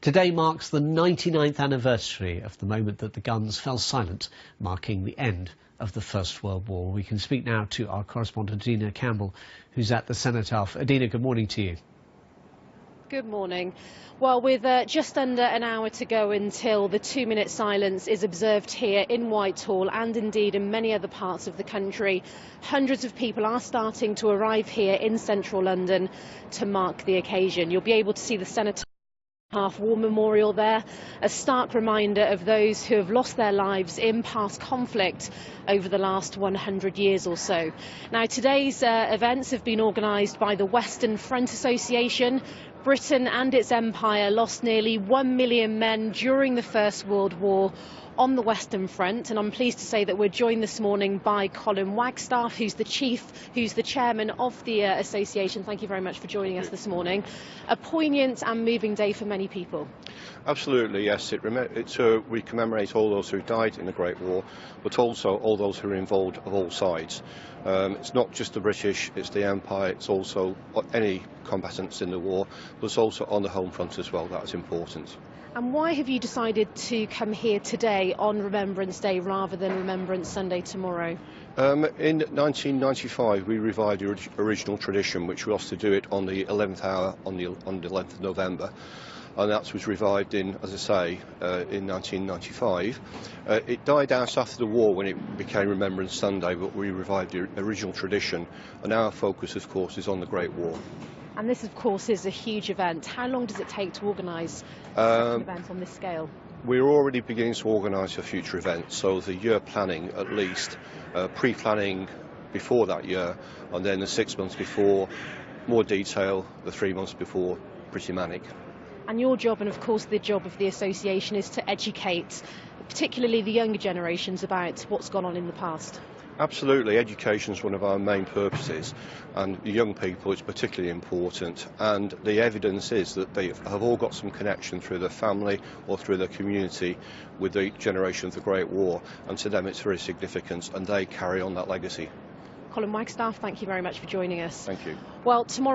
Today marks the 99th anniversary of the moment that the guns fell silent, marking the end of the First World War. We can speak now to our correspondent Adina Campbell, who's at the Cenotaph. Adina, good morning to you. Good morning. Well, with just under an hour to go until the 2-minute silence is observed here in Whitehall and indeed in many other parts of the country, hundreds of people are starting to arrive here in central London to mark the occasion. You'll be able to see the Cenotaph War Memorial there, a stark reminder of those who have lost their lives in past conflict over the last 100 years or so. Now, today's events have been organised by the Western Front Association. Britain and its empire lost nearly 1 million men during the First World War on the Western Front, and I'm pleased to say that we're joined this morning by Colin Wagstaff, who's the chairman of the association. Thank you very much for joining us this morning. A poignant and moving day for many people. Absolutely, yes. We commemorate all those who died in the Great War, but also all those who are involved of all sides. It's not just the British, it's the Empire, it's also any combatants in the war, but it's also on the home front as well. That's important. And why have you decided to come here today on Remembrance Day rather than Remembrance Sunday tomorrow? In 1995 we revived the original tradition, which was to do it on the 11th hour on the 11th of November. And that was revived in, as I say, in 1995. It died out after the war when it became Remembrance Sunday, but we revived the original tradition, and our focus, of course, is on the Great War. And this, of course, is a huge event. How long does it take to organise an event on this scale? We're already beginning to organise for future events, so the year planning at least, pre-planning before that year, and then the 6 months before, more detail, the 3 months before, pretty manic. And your job, and of course the job of the association, is to educate, particularly the younger generations, about what's gone on in the past. Absolutely, education is one of our main purposes, and young people is particularly important, and the evidence is that they have all got some connection through their family or through their community with the generation of the Great War, and to them it's very significant, and they carry on that legacy. Colin Wagstaff, thank you very much for joining us. Thank you. Well, tomorrow